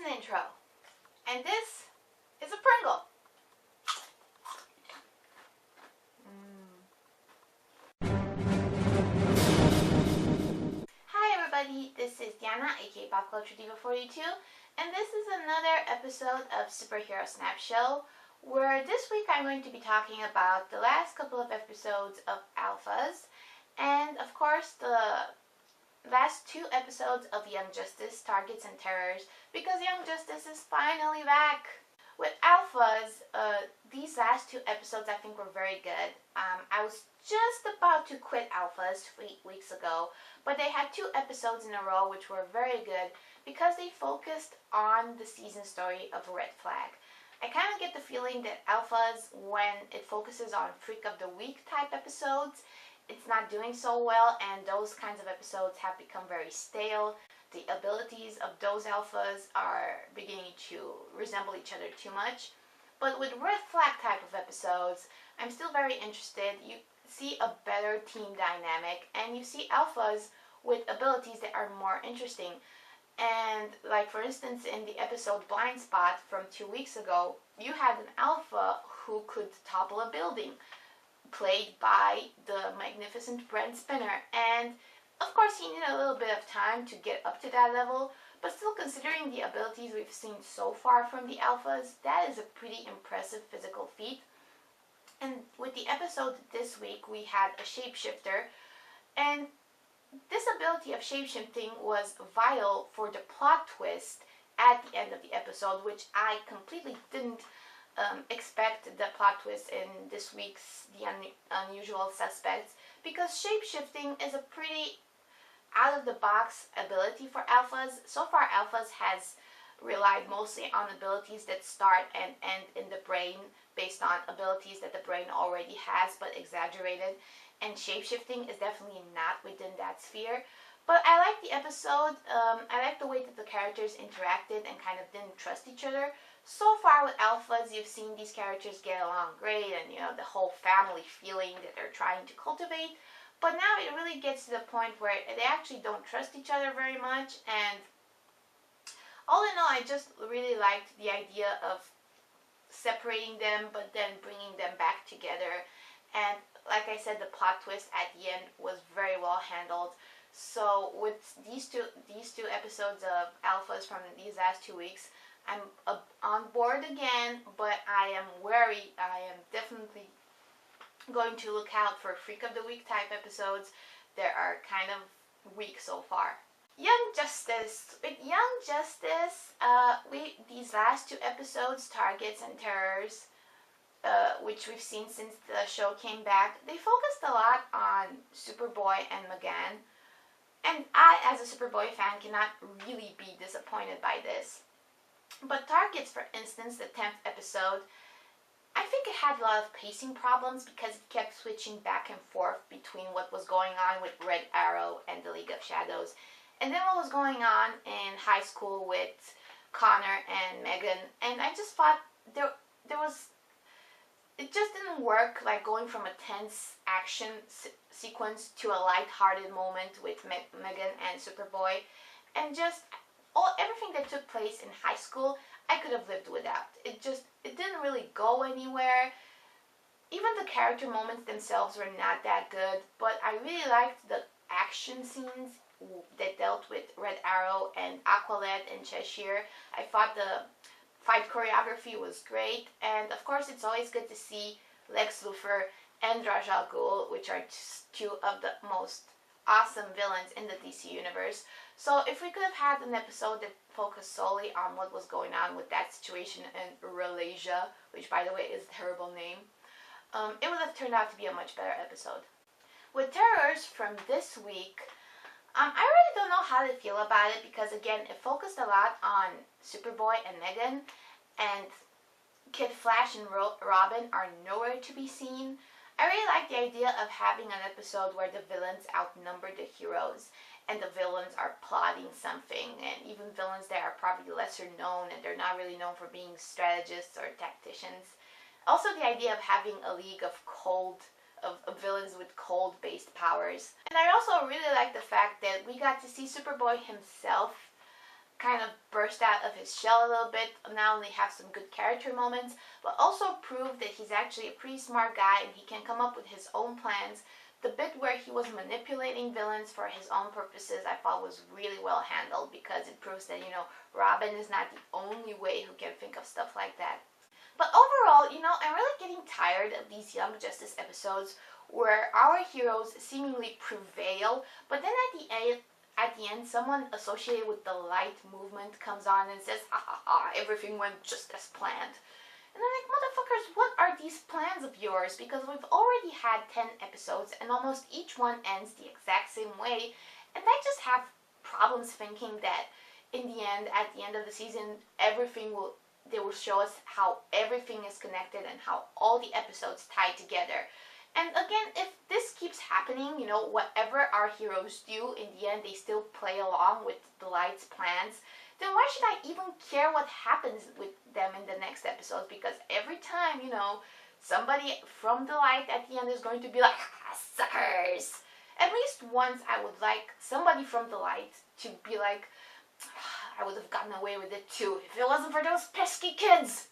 an intro, and this is a Pringle. Hi everybody, this is Diana, aka Pop Culture Diva 42, and this is another episode of Superhero SNAPShow, where this week I'm going to be talking about the last couple of episodes of Alphas, and of course the last two episodes of Young Justice, Targets and Terrors, because Young Justice is finally back. With Alphas, these last two episodes I think were very good. I was just about to quit Alphas 3 weeks ago, but they had two episodes in a row which were very good because they focused on the season story of Red Flag. I kind of get the feeling that Alphas, when it focuses on Freak of the Week type episodes, it's not doing so well, and those kinds of episodes have become very stale. The abilities of those alphas are beginning to resemble each other too much. But with Red Flag type of episodes, I'm still very interested. You see a better team dynamic, and you see alphas with abilities that are more interesting. And like for instance in the episode Blind Spot from 2 weeks ago, you had an alpha who could topple a building, played by the magnificent Brent Spinner, and of course he needed a little bit of time to get up to that level, but still, considering the abilities we've seen so far from the alphas, that is a pretty impressive physical feat. And with the episode this week, we had a shapeshifter, and this ability of shapeshifting was vital for the plot twist at the end of the episode, which I completely didn't expect the plot twist in this week's The Unusual Suspects, because shapeshifting is a pretty out-of-the-box ability for alphas. So far, alphas has relied mostly on abilities that start and end in the brain based on abilities that the brain already has but exaggerated, and shapeshifting is definitely not within that sphere. But I like the episode. I like the way that the characters interacted and kind of didn't trust each other. So far with alphas, you've seen these characters get along great, and you know, the whole family feeling that they're trying to cultivate. But now it really gets to the point where they actually don't trust each other very much, and all in all, I just really liked the idea of separating them but then bringing them back together. And like I said, the plot twist at the end was very well handled. So with these two episodes of alphas from these last 2 weeks, I'm on board again, but I am wary. I am definitely going to look out for Freak of the Week type episodes. They are kind of weak so far. Young Justice. With Young Justice, these last two episodes, Targets and Terrors, which we've seen since the show came back, they focused a lot on Superboy and Megan. And I, as a Superboy fan, cannot really be disappointed by this. But Targets, for instance, the 10th episode, I think it had a lot of pacing problems because it kept switching back and forth between what was going on with Red Arrow and the League of Shadows, and then what was going on in high school with Connor and Megan. And I just thought it just didn't work, like going from a tense action sequence to a light-hearted moment with Megan and Superboy, and just everything that took place in high school I could have lived without. It didn't really go anywhere. Even the character moments themselves were not that good, but I really liked the action scenes that dealt with Red Arrow and Aqualad and Cheshire. I thought the fight choreography was great, and of course it's always good to see Lex Luthor and Ra's al Ghul, which are two of the most awesome villains in the DC universe. So if we could have had an episode that focused solely on what was going on with that situation in Ralasia, which by the way is a terrible name, it would have turned out to be a much better episode. With Terrors from this week, I really don't know how to feel about it, because again, it focused a lot on Superboy and Megan, and Kid Flash and Robin are nowhere to be seen. I really like the idea of having an episode where the villains outnumber the heroes, and the villains are plotting something, and even villains that are probably lesser known and they're not really known for being strategists or tacticians. Also the idea of having a league of villains with cold-based powers. And I also really like the fact that we got to see Superboy himself kind of burst out of his shell a little bit, not only have some good character moments, but also prove that he's actually a pretty smart guy and he can come up with his own plans. The bit where he was manipulating villains for his own purposes I thought was really well handled, because it proves that, Robin is not the only way who can think of stuff like that. But overall, I'm really getting tired of these Young Justice episodes where our heroes seemingly prevail, but then at the end, someone associated with the light movement comes on and says, ha ha ha, everything went just as planned. And I'm like, motherfuckers, what are these plans of yours? Because we've already had 10 episodes and almost each one ends the exact same way. And I just have problems thinking that in the end, at the end of the season, they will show us how everything is connected and how all the episodes tie together. And again, if this keeps happening, whatever our heroes do, in the end they still play along with the Light's plans, then why should I even care what happens with them in the next episodes? Because every time, somebody from the Light at the end is going to be like, suckers! At least once I would like somebody from the Light to be like, I would have gotten away with it too if it wasn't for those pesky kids.